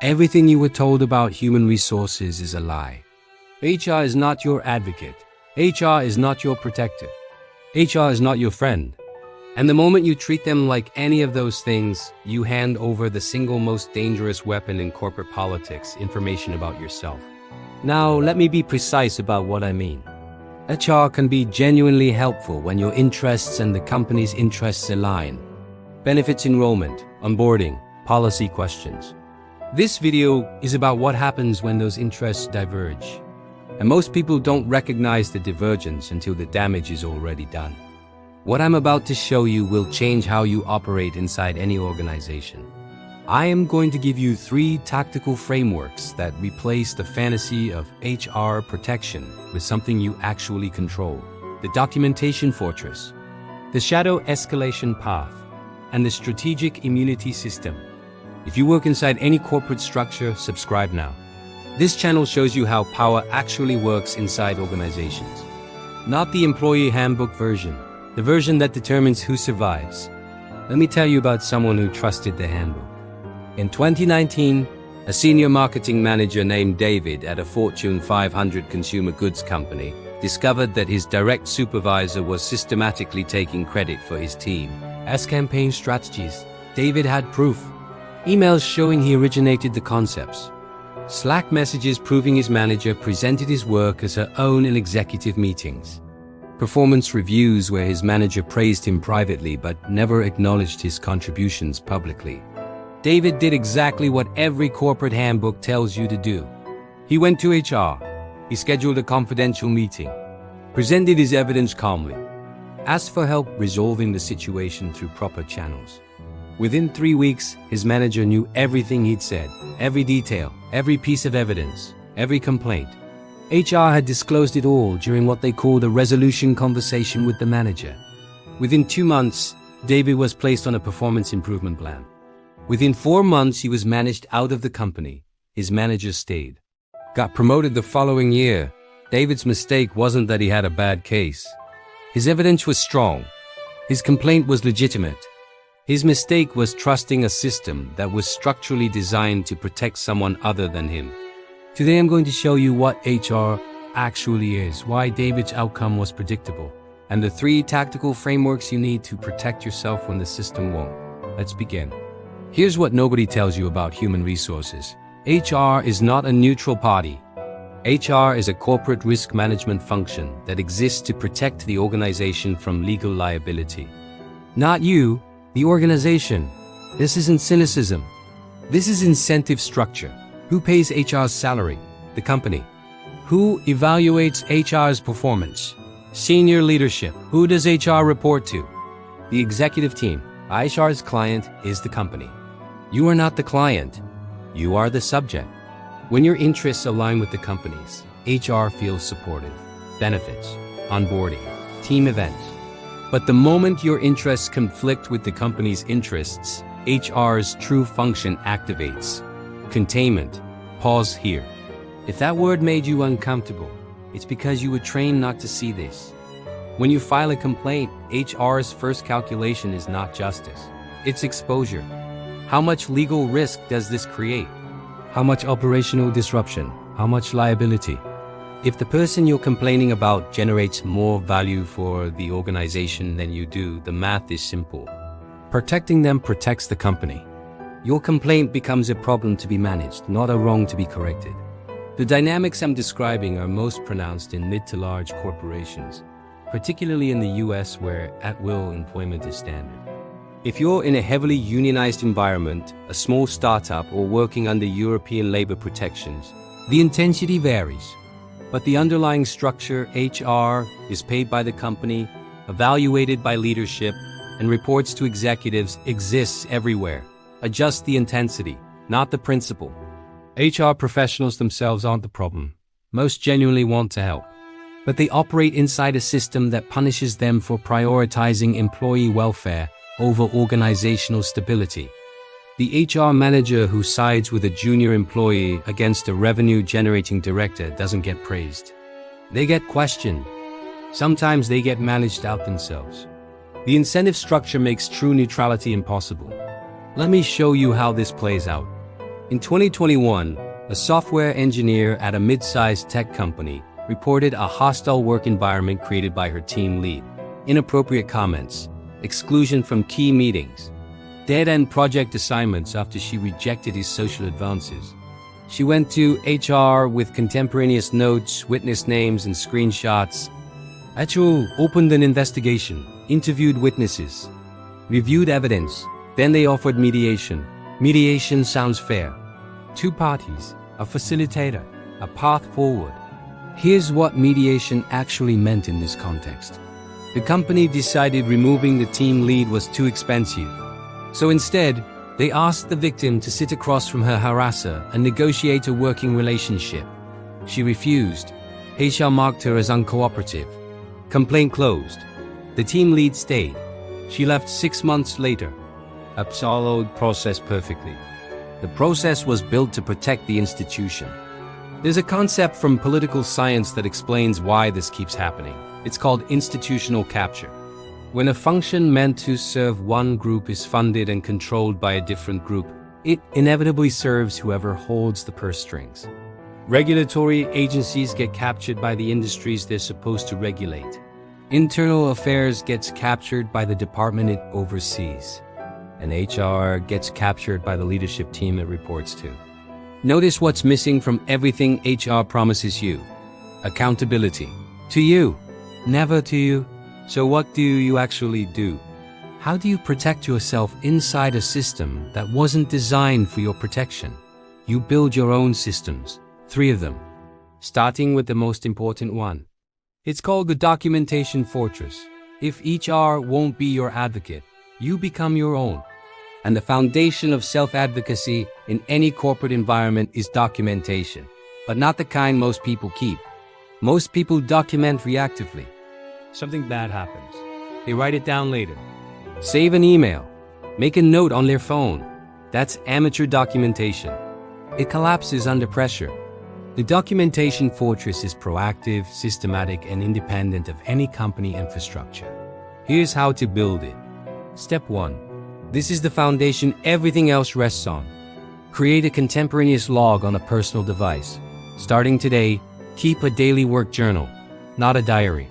Everything you were told about human resources is a lie. HR is not your advocate. HR is not your protector. HR is not your friend. And the moment you treat them like any of those things, you hand over the single most dangerous weapon in corporate politics, information about yourself. Now, let me be precise about what I mean. HR can be genuinely helpful when your interests and the company's interests align. Benefits enrollment, onboarding, policy questions. This video is about what happens when those interests diverge. And most people don't recognize the divergence until the damage is already done. What I'm about to show you will change how you operate inside any organization. I am going to give you 3 tactical frameworks that replace the fantasy of HR protection with something you actually control. The documentation fortress, the shadow escalation path, and the strategic immunity system. If you work inside any corporate structure, subscribe now. This channel shows you how power actually works inside organizations. Not the employee handbook version, the version that determines who survives. Let me tell you about someone who trusted the handbook. In 2019, a senior marketing manager named David at a Fortune 500 consumer goods company discovered that his direct supervisor was systematically taking credit for his team as campaign strategies. David had proof. Emails showing he originated the concepts. Slack messages proving his manager presented his work as her own in executive meetings. Performance reviews where his manager praised him privately but never acknowledged his contributions publicly. David did exactly what every corporate handbook tells you to do. He went to HR. He scheduled a confidential meeting, presented his evidence calmly, asked for help resolving the situation through proper channels. Within 3 weeks, his manager knew everything he'd said, every detail, every piece of evidence, every complaint. HR had disclosed it all during what they called a resolution conversation with the manager. Within 2 months, David was placed on a performance improvement plan. Within 4 months, he was managed out of the company. His manager stayed. Got promoted the following year. David's mistake wasn't that he had a bad case. His evidence was strong. His complaint was legitimate. His mistake was trusting a system that was structurally designed to protect someone other than him. Today I'm going to show you what HR actually is, why David's outcome was predictable, and the 3 tactical frameworks you need to protect yourself when the system won't. Let's begin. Here's what nobody tells you about human resources. HR is not a neutral party. HR is a corporate risk management function that exists to protect the organization from legal liability. Not you, the organization. This isn't cynicism. This is incentive structure. Who pays HR's salary? The company. Who evaluates HR's performance? Senior leadership. Who does HR report to? The executive team. HR's client is the company. You are not the client. You are the subject. When your interests align with the company's, HR feels supportive. Benefits, onboarding, team events. But the moment your interests conflict with the company's interests, HR's true function activates. Containment. Pause here. If that word made you uncomfortable, it's because you were trained not to see this. When you file a complaint, HR's first calculation is not justice. It's exposure. How much legal risk does this create? How much operational disruption? How much liability? If the person you're complaining about generates more value for the organization than you do, the math is simple. Protecting them protects the company. Your complaint becomes a problem to be managed, not a wrong to be corrected. The dynamics I'm describing are most pronounced in mid to large corporations, particularly in the US where at-will employment is standard. If you're in a heavily unionized environment, a small startup, or working under European labor protections, the intensity varies. But the underlying structure, HR, is paid by the company, evaluated by leadership, and reports to executives, exists everywhere. Adjust the intensity, not the principle. HR professionals themselves aren't the problem. Most genuinely want to help. But they operate inside a system that punishes them for prioritizing employee welfare over organizational stability. The HR manager who sides with a junior employee against a revenue-generating director doesn't get praised. They get questioned. Sometimes they get managed out themselves. The incentive structure makes true neutrality impossible. Let me show you how this plays out. In 2021, a software engineer at a mid-sized tech company reported a hostile work environment created by her team lead. Inappropriate comments, exclusion from key meetings, dead-end project assignments after she rejected his social advances. She went to HR with contemporaneous notes, witness names, and screenshots. HR opened an investigation, interviewed witnesses, reviewed evidence, then they offered mediation. Mediation sounds fair. Two parties, a facilitator, a path forward. Here's what mediation actually meant in this context. The company decided removing the team lead was too expensive. So instead, they asked the victim to sit across from her harasser and negotiate a working relationship. She refused. HR marked her as uncooperative. Complaint closed. The team lead stayed. She left 6 months later. Followed process perfectly. The process was built to protect the institution. There's a concept from political science that explains why this keeps happening. It's called institutional capture. When a function meant to serve one group is funded and controlled by a different group, it inevitably serves whoever holds the purse strings. Regulatory agencies get captured by the industries they're supposed to regulate. Internal affairs gets captured by the department it oversees. And HR gets captured by the leadership team it reports to. Notice what's missing from everything HR promises you. Accountability. To you, never to you. So what do you actually do? How do you protect yourself inside a system that wasn't designed for your protection? You build your own systems, 3 of them, starting with the most important one. It's called the documentation fortress. If HR won't be your advocate, you become your own. And the foundation of self-advocacy in any corporate environment is documentation, but not the kind most people keep. Most people document reactively. Something bad happens. They write it down later. Save an email. Make a note on their phone. That's amateur documentation. It collapses under pressure. The documentation fortress is proactive, systematic, and independent of any company infrastructure. Here's how to build it. Step 1. This is the foundation everything else rests on. Create a contemporaneous log on a personal device. Starting today, keep a daily work journal, not a diary.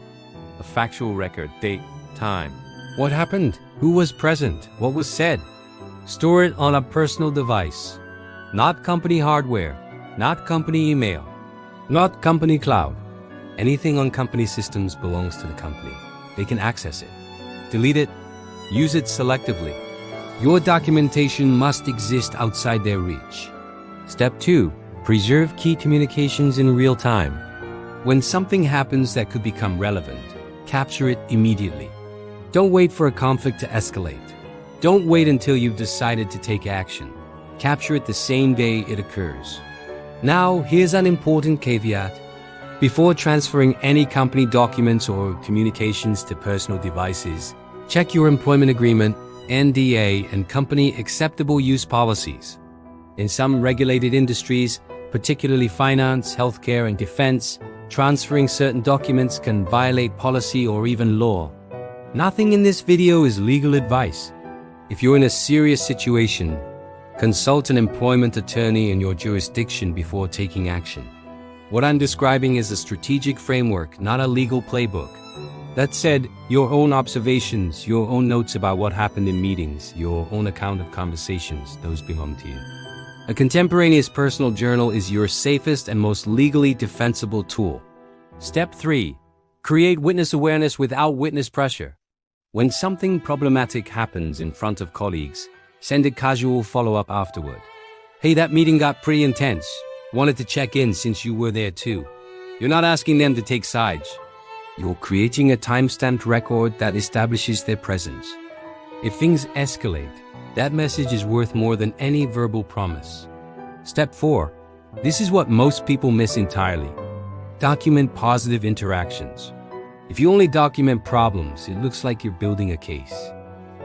A factual record, date, time. What happened? Who was present? What was said? Store it on a personal device. Not company hardware, not company email, not company cloud. Anything on company systems belongs to the company. They can access it. Delete it. Use it selectively. Your documentation must exist outside their reach. Step 2. Preserve key communications in real time. When something happens that could become relevant, capture it immediately. Don't wait for a conflict to escalate. Don't wait until you've decided to take action. Capture it the same day it occurs. Now, here's an important caveat. Before transferring any company documents or communications to personal devices, check your employment agreement, NDA, and company acceptable use policies. In some regulated industries, particularly finance, healthcare, and defense, transferring certain documents can violate policy or even law. Nothing in this video is legal advice. If you're in a serious situation, consult an employment attorney in your jurisdiction before taking action. What I'm describing is a strategic framework, not a legal playbook. That said, your own observations, your own notes about what happened in meetings, your own account of conversations, those belong to you. A contemporaneous personal journal is your safest and most legally defensible tool. Step 3. Create witness awareness without witness pressure. When something problematic happens in front of colleagues, send a casual follow-up afterward. Hey, that meeting got pretty intense. Wanted to check in since you were there too. You're not asking them to take sides. You're creating a timestamped record that establishes their presence. If things escalate, that message is worth more than any verbal promise. Step 4. This is what most people miss entirely. Document positive interactions. If you only document problems, it looks like you're building a case.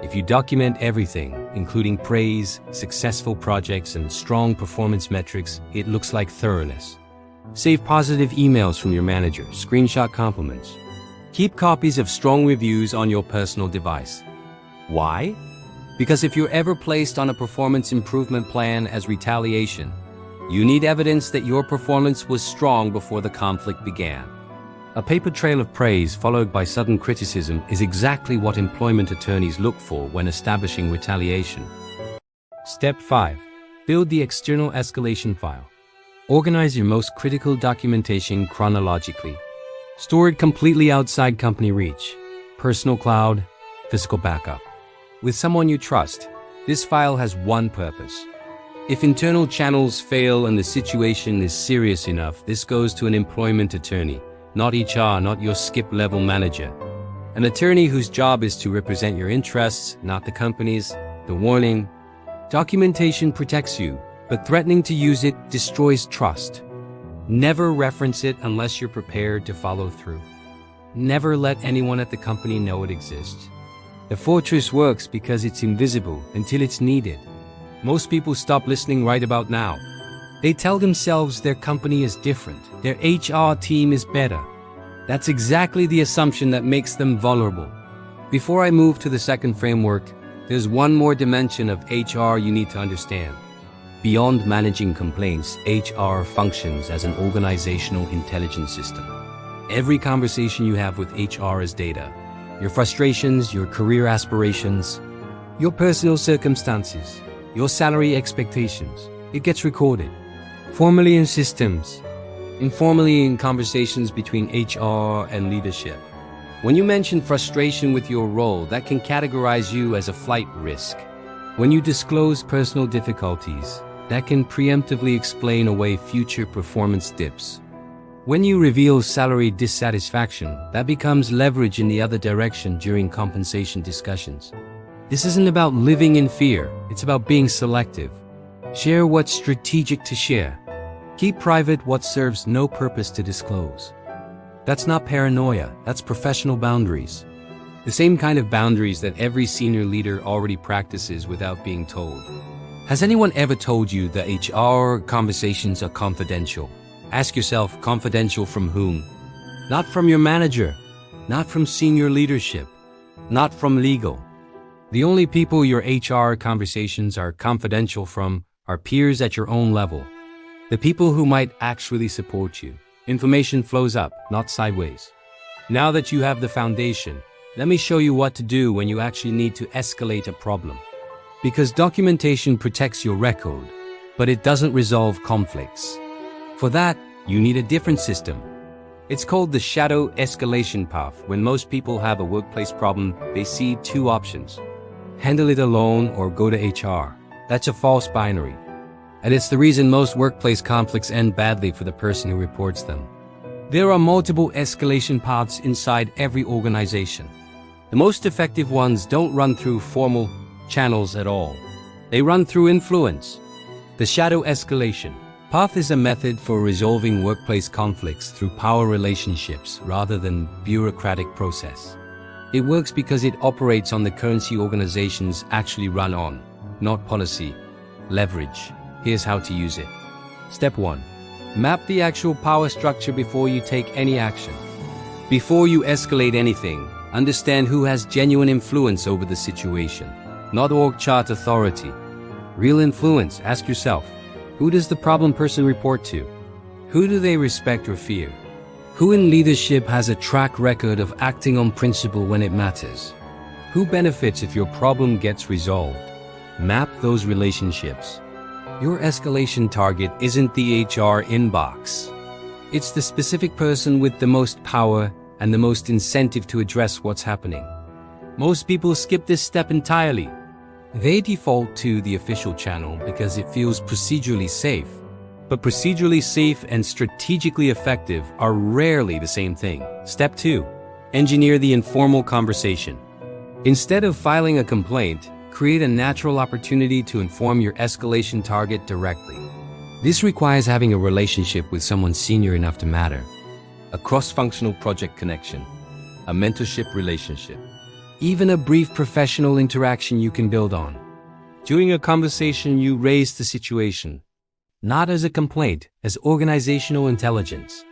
If you document everything, including praise, successful projects, and strong performance metrics, it looks like thoroughness. Save positive emails from your manager, screenshot compliments. Keep copies of strong reviews on your personal device. Why? Because if you're ever placed on a performance improvement plan as retaliation, you need evidence that your performance was strong before the conflict began. A paper trail of praise followed by sudden criticism is exactly what employment attorneys look for when establishing retaliation. Step 5. Build the external escalation file. Organize your most critical documentation chronologically. Store it completely outside company reach. Personal cloud, physical backup. With someone you trust, this file has one purpose. If internal channels fail and the situation is serious enough, this goes to an employment attorney, not HR, not your skip-level manager. An attorney whose job is to represent your interests, not the company's. The warning: documentation protects you, but threatening to use it destroys trust. Never reference it unless you're prepared to follow through. Never let anyone at the company know it exists. The fortress works because it's invisible until it's needed. Most people stop listening right about now. They tell themselves their company is different, their HR team is better. That's exactly the assumption that makes them vulnerable. Before I move to the second framework, there's one more dimension of HR you need to understand. Beyond managing complaints, HR functions as an organizational intelligence system. Every conversation you have with HR is data. Your frustrations, your career aspirations, your personal circumstances, your salary expectations. It gets recorded. Formally in systems, informally in conversations between HR and leadership. When you mention frustration with your role, that can categorize you as a flight risk. When you disclose personal difficulties, that can preemptively explain away future performance dips. When you reveal salary dissatisfaction, that becomes leverage in the other direction during compensation discussions. This isn't about living in fear, it's about being selective. Share what's strategic to share. Keep private what serves no purpose to disclose. That's not paranoia, that's professional boundaries. The same kind of boundaries that every senior leader already practices without being told. Has anyone ever told you that HR conversations are confidential? Ask yourself, confidential from whom? Not from your manager, not from senior leadership, not from legal. The only people your HR conversations are confidential from are peers at your own level. The people who might actually support you. Information flows up, not sideways. Now that you have the foundation, let me show you what to do when you actually need to escalate a problem. Because documentation protects your record, but it doesn't resolve conflicts. For that, you need a different system. It's called the shadow escalation path. When most people have a workplace problem, they see two options. Handle it alone or go to HR. That's a false binary. And it's the reason most workplace conflicts end badly for the person who reports them. There are multiple escalation paths inside every organization. The most effective ones don't run through formal channels at all. They run through influence. The shadow escalation path is a method for resolving workplace conflicts through power relationships rather than bureaucratic process. It works because it operates on the currency organizations actually run on, not policy, leverage. Here's how to use it. Step 1. Map the actual power structure before you take any action. Before you escalate anything, understand who has genuine influence over the situation, not org chart authority. Real influence, ask yourself, who does the problem person report to? Who do they respect or fear? Who in leadership has a track record of acting on principle when it matters? Who benefits if your problem gets resolved? Map those relationships. Your escalation target isn't the HR inbox. It's the specific person with the most power and the most incentive to address what's happening. Most people skip this step entirely. They default to the official channel because it feels procedurally safe. But procedurally safe and strategically effective are rarely the same thing. Step 2. Engineer the informal conversation. Instead of filing a complaint, create a natural opportunity to inform your escalation target directly. This requires having a relationship with someone senior enough to matter. A cross-functional project connection. A mentorship relationship. Even a brief professional interaction you can build on. During a conversation, you raise the situation, not as a complaint, as organizational intelligence.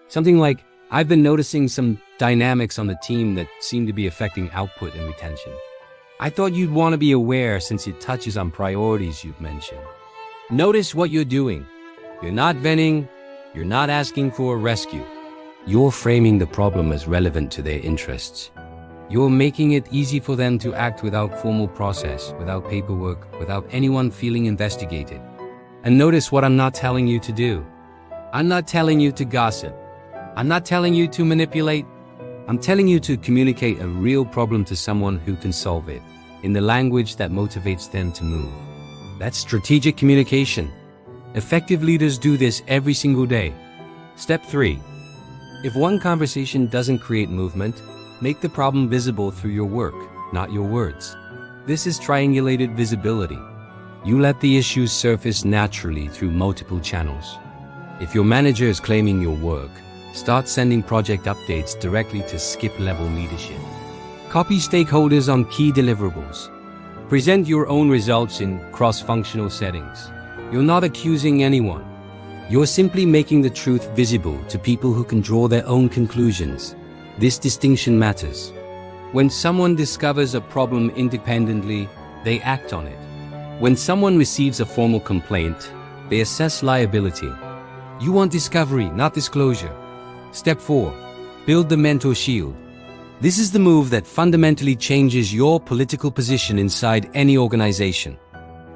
Something like, I've been noticing some dynamics on the team that seem to be affecting output and retention. I thought you'd want to be aware since it touches on priorities you've mentioned. Notice what you're doing. You're not venting, you're not asking for a rescue. You're framing the problem as relevant to their interests. You're making it easy for them to act without formal process, without paperwork, without anyone feeling investigated. And notice what I'm not telling you to do. I'm not telling you to gossip. I'm not telling you to manipulate. I'm telling you to communicate a real problem to someone who can solve it, in the language that motivates them to move. That's strategic communication. Effective leaders do this every single day. Step 3. If one conversation doesn't create movement, make the problem visible through your work, not your words. This is triangulated visibility. You let the issues surface naturally through multiple channels. If your manager is claiming your work, start sending project updates directly to skip-level leadership. Copy stakeholders on key deliverables. Present your own results in cross-functional settings. You're not accusing anyone. You're simply making the truth visible to people who can draw their own conclusions. This distinction matters. When someone discovers a problem independently, they act on it. When someone receives a formal complaint, they assess liability. You want discovery, not disclosure. Step 4. Build the mentor shield. This is the move that fundamentally changes your political position inside any organization.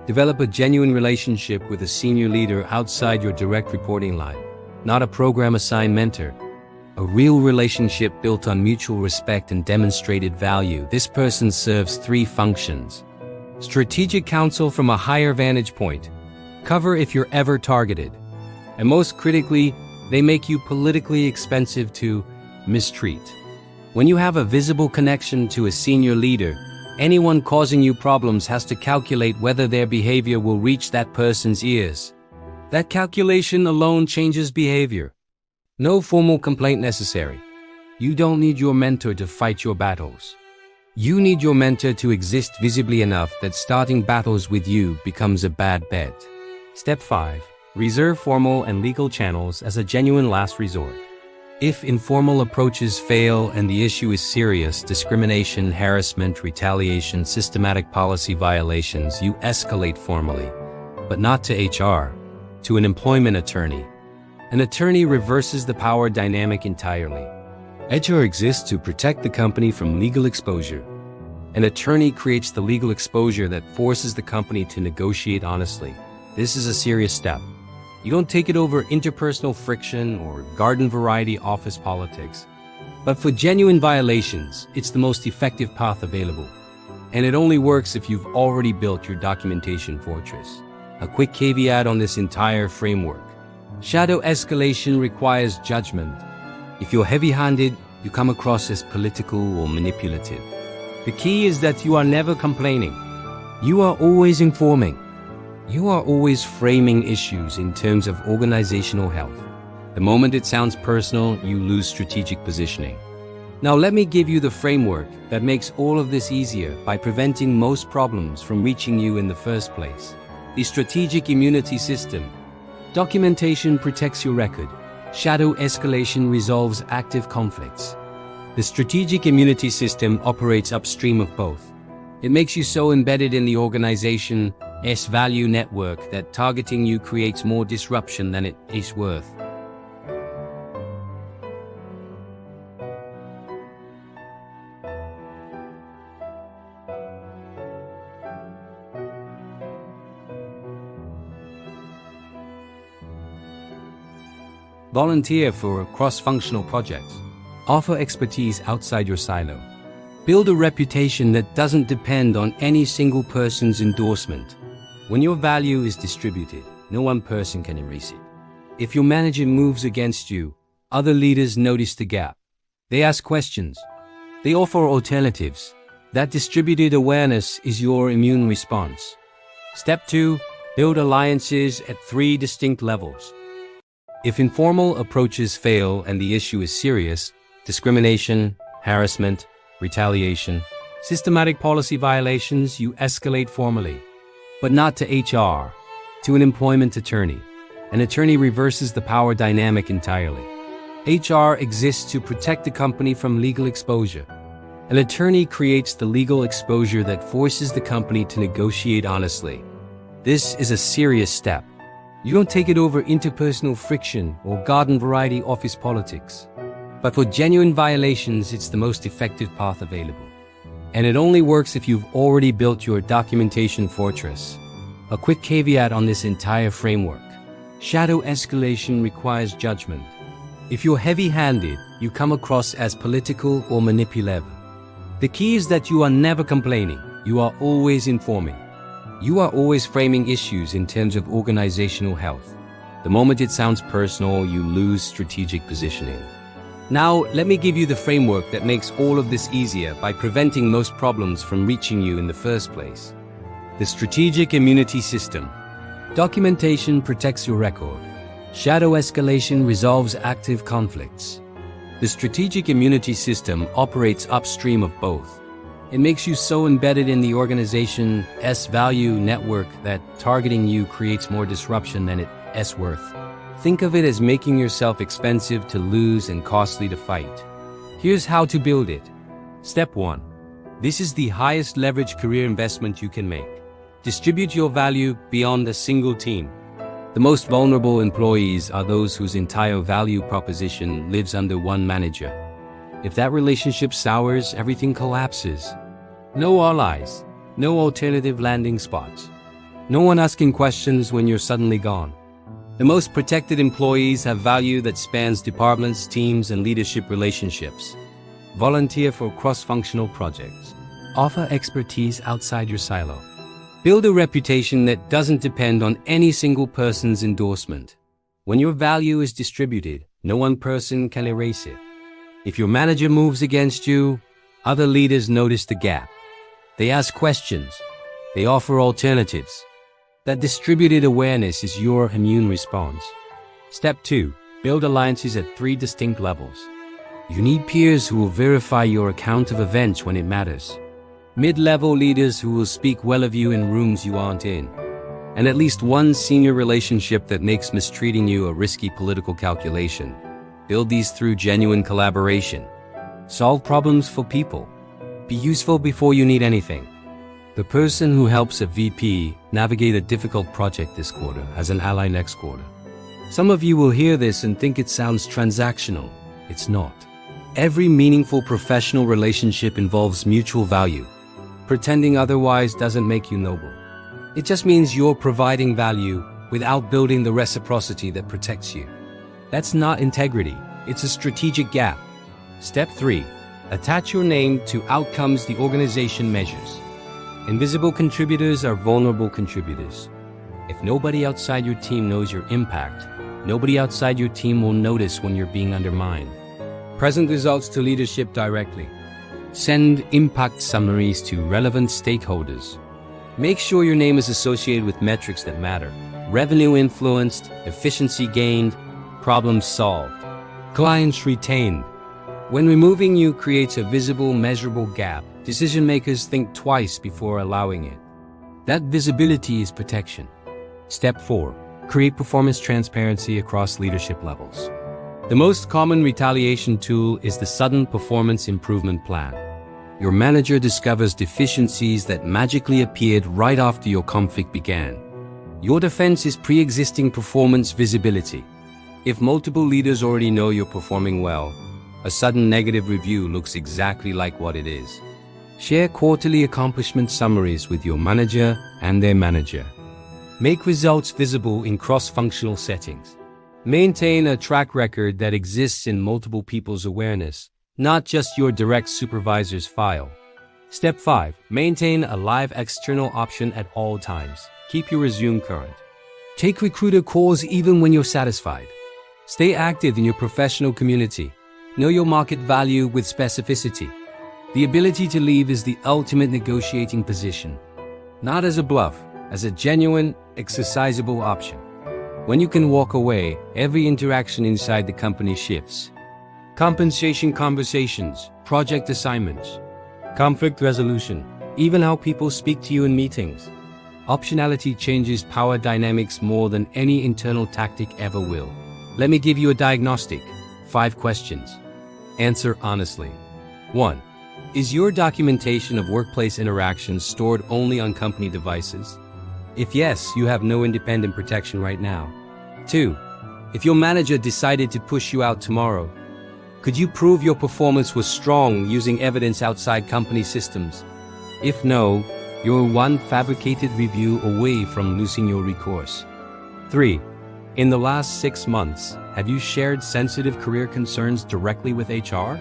Develop a genuine relationship with a senior leader outside your direct reporting line, not a program-assigned mentor. A real relationship built on mutual respect and demonstrated value. This person serves 3 functions. Strategic counsel from a higher vantage point. Cover if you're ever targeted. And most critically, they make you politically expensive to mistreat. When you have a visible connection to a senior leader, anyone causing you problems has to calculate whether their behavior will reach that person's ears. That calculation alone changes behavior. No formal complaint necessary. You don't need your mentor to fight your battles. You need your mentor to exist visibly enough that starting battles with you becomes a bad bet. Step 5. Reserve formal and legal channels as a genuine last resort. If informal approaches fail and the issue is serious, discrimination, harassment, retaliation, systematic policy violations, you escalate formally, but not to HR, to an employment attorney. An attorney reverses the power dynamic entirely. HR exists to protect the company from legal exposure. An attorney creates the legal exposure that forces the company to negotiate honestly. This is a serious step. You don't take it over interpersonal friction or garden variety office politics. But for genuine violations, it's the most effective path available. And it only works if you've already built your documentation fortress. A quick caveat on this entire framework. Shadow escalation requires judgment. If you're heavy-handed, you come across as political or manipulative. The key is that you are never complaining. You are always informing. You are always framing issues in terms of organizational health. The moment it sounds personal, you lose strategic positioning. Now let me give you the framework that makes all of this easier by preventing most problems from reaching you in the first place. The strategic immunity system. Documentation protects your record. Shadow escalation resolves active conflicts. The strategic immunity system operates upstream of both. It makes you so embedded in the organization's value network that targeting you creates more disruption than it is worth. Volunteer for cross-functional projects. Offer expertise outside your silo. Build a reputation that doesn't depend on any single person's endorsement. When your value is distributed, no one person can erase it. If your manager moves against you, other leaders notice the gap. They ask questions. They offer alternatives. That distributed awareness is your immune response. Step 2. Build alliances at 3 distinct levels. If informal approaches fail and the issue is serious, discrimination, harassment, retaliation, systematic policy violations, you escalate formally. But not to HR, to an employment attorney. An attorney reverses the power dynamic entirely. HR exists to protect the company from legal exposure. An attorney creates the legal exposure that forces the company to negotiate honestly. This is a serious step. You don't take it over interpersonal friction or garden variety office politics. But for genuine violations, it's the most effective path available. And it only works if you've already built your documentation fortress. A quick caveat on this entire framework. Shadow escalation requires judgment. If you're heavy-handed, you come across as political or manipulative. The key is that you are never complaining. You are always informing. You are always framing issues in terms of organizational health. The moment it sounds personal, you lose strategic positioning. Now, let me give you the framework that makes all of this easier by preventing most problems from reaching you in the first place. The strategic immunity system. Documentation protects your record. Shadow escalation resolves active conflicts. The strategic immunity system operates upstream of both. It makes you so embedded in the organization's value network that targeting you creates more disruption than it's worth. Think of it as making yourself expensive to lose and costly to fight. Here's how to build it. Step 1. This is the highest leverage career investment you can make. Distribute your value beyond a single team. The most vulnerable employees are those whose entire value proposition lives under one manager. If that relationship sours, everything collapses. No allies, no alternative landing spots. No one asking questions when you're suddenly gone. The most protected employees have value that spans departments, teams, and leadership relationships. Volunteer for cross-functional projects. Offer expertise outside your silo. Build a reputation that doesn't depend on any single person's endorsement. When your value is distributed, no one person can erase it. If your manager moves against you, other leaders notice the gap. They ask questions. They offer alternatives. That distributed awareness is your immune response. Step 2. Build alliances at 3 distinct levels. You need peers who will verify your account of events when it matters. Mid-level leaders who will speak well of you in rooms you aren't in. And at least one senior relationship that makes mistreating you a risky political calculation. Build these through genuine collaboration. Solve problems for people. Be useful before you need anything. The person who helps a VP navigate a difficult project this quarter has an ally next quarter. Some of you will hear this and think it sounds transactional. It's not. Every meaningful professional relationship involves mutual value. Pretending otherwise doesn't make you noble. It just means you're providing value without building the reciprocity that protects you. That's not integrity. It's a strategic gap. Step 3. Attach your name to outcomes the organization measures. Invisible contributors are vulnerable contributors. If nobody outside your team knows your impact, nobody outside your team will notice when you're being undermined. Present results to leadership directly. Send impact summaries to relevant stakeholders. Make sure your name is associated with metrics that matter. Revenue influenced, efficiency gained, problems solved, clients retained. When removing you creates a visible, measurable gap, decision makers think twice before allowing it. That visibility is protection. Step 4. Create performance transparency across leadership levels. The most common retaliation tool is the sudden performance improvement plan. Your manager discovers deficiencies that magically appeared right after your conflict began. Your defense is pre-existing performance visibility. If multiple leaders already know you're performing well, a sudden negative review looks exactly like what it is. Share quarterly accomplishment summaries with your manager and their manager. Make results visible in cross-functional settings. Maintain a track record that exists in multiple people's awareness, not just your direct supervisor's file. Step 5. Maintain a live external option at all times. Keep your resume current. Take recruiter calls even when you're satisfied. Stay active in your professional community. Know your market value with specificity. The ability to leave is the ultimate negotiating position. Not as a bluff, as a genuine, exercisable option. When you can walk away, every interaction inside the company shifts. Compensation conversations, project assignments, conflict resolution, even how people speak to you in meetings. Optionality changes power dynamics more than any internal tactic ever will. Let me give you a diagnostic. 5 questions. Answer honestly. 1. Is your documentation of workplace interactions stored only on company devices? If yes, you have no independent protection right now. 2. If your manager decided to push you out tomorrow, could you prove your performance was strong using evidence outside company systems? If no, you're one fabricated review away from losing your recourse. 3. In the last 6 months, have you shared sensitive career concerns directly with HR?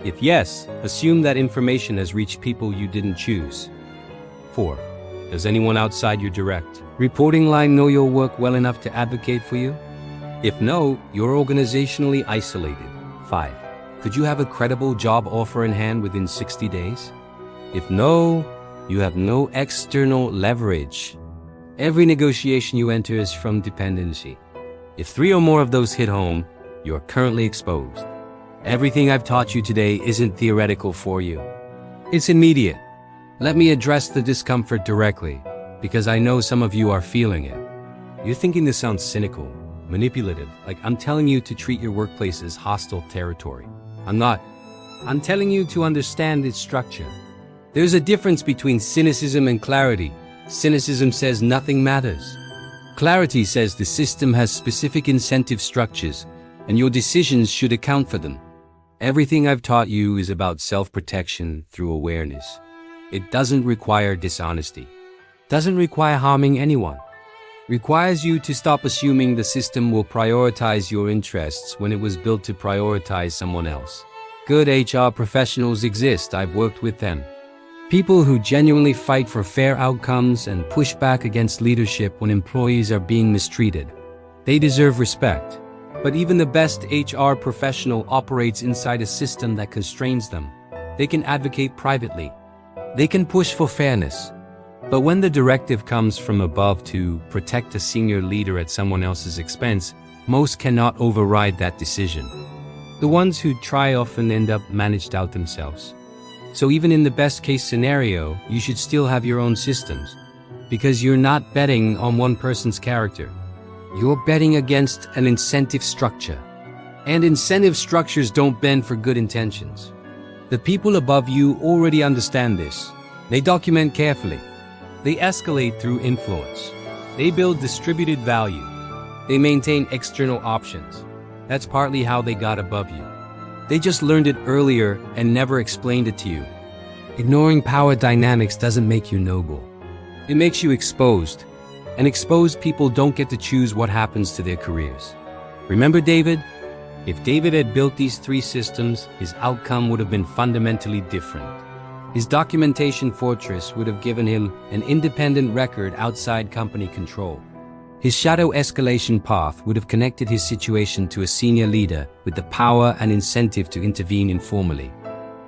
If yes, assume that information has reached people you didn't choose. 4. Does anyone outside your direct reporting line know your work well enough to advocate for you? If no, you're organizationally isolated. 5. Could you have a credible job offer in hand within 60 days? If no, you have no external leverage. Every negotiation you enter is from dependency. If 3 or more of those hit home, you're currently exposed. Everything I've taught you today isn't theoretical for you. It's immediate. Let me address the discomfort directly, because I know some of you are feeling it. You're thinking this sounds cynical, manipulative, like I'm telling you to treat your workplace as hostile territory. I'm not. I'm telling you to understand its structure. There's a difference between cynicism and clarity. Cynicism says nothing matters. Clarity says the system has specific incentive structures, and your decisions should account for them. Everything I've taught you is about self-protection through awareness. It doesn't require dishonesty. Doesn't require harming anyone. Requires you to stop assuming the system will prioritize your interests when it was built to prioritize someone else. Good HR professionals exist, I've worked with them. People who genuinely fight for fair outcomes and push back against leadership when employees are being mistreated. They deserve respect. But even the best HR professional operates inside a system that constrains them. They can advocate privately. They can push for fairness. But when the directive comes from above to protect a senior leader at someone else's expense, most cannot override that decision. The ones who try often end up managed out themselves. So even in the best case scenario, you should still have your own systems, because you're not betting on one person's character. You're betting against an incentive structure. And incentive structures don't bend for good intentions. The people above you already understand this. They document carefully. They escalate through influence. They build distributed value. They maintain external options. That's partly how they got above you. They just learned it earlier and never explained it to you. Ignoring power dynamics doesn't make you noble. It makes you exposed. And exposed people don't get to choose what happens to their careers. Remember David? If David had built these 3 systems, his outcome would have been fundamentally different. His documentation fortress would have given him an independent record outside company control. His shadow escalation path would have connected his situation to a senior leader with the power and incentive to intervene informally.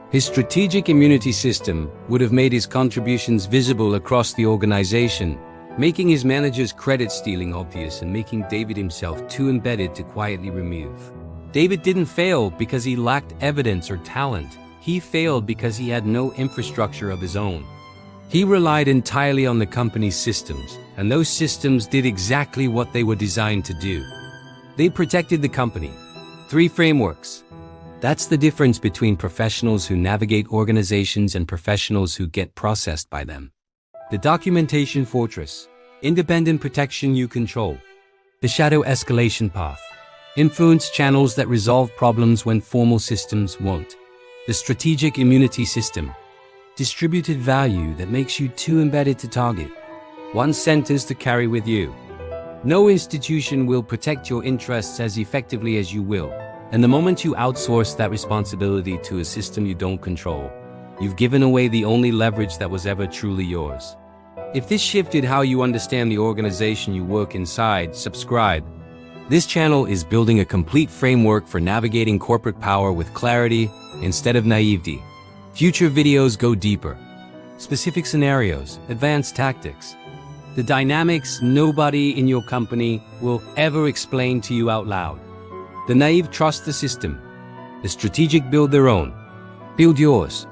His strategic immunity system would have made his contributions visible across the organization, making his manager's credit stealing obvious and making David himself too embedded to quietly remove. David didn't fail because he lacked evidence or talent. He failed because he had no infrastructure of his own. He relied entirely on the company's systems, and those systems did exactly what they were designed to do. They protected the company. 3 frameworks. That's the difference between professionals who navigate organizations and professionals who get processed by them. The documentation fortress. Independent protection you control. The shadow escalation path. Influence channels that resolve problems when formal systems won't. The strategic immunity system. Distributed value that makes you too embedded to target. One sentence to carry with you. No institution will protect your interests as effectively as you will. And the moment you outsource that responsibility to a system you don't control, you've given away the only leverage that was ever truly yours. If this shifted how you understand the organization you work inside, subscribe. This channel is building a complete framework for navigating corporate power with clarity instead of naivety. Future videos go deeper. Specific scenarios, advanced tactics. The dynamics nobody in your company will ever explain to you out loud. The naive trust the system. The strategic build their own. Build yours.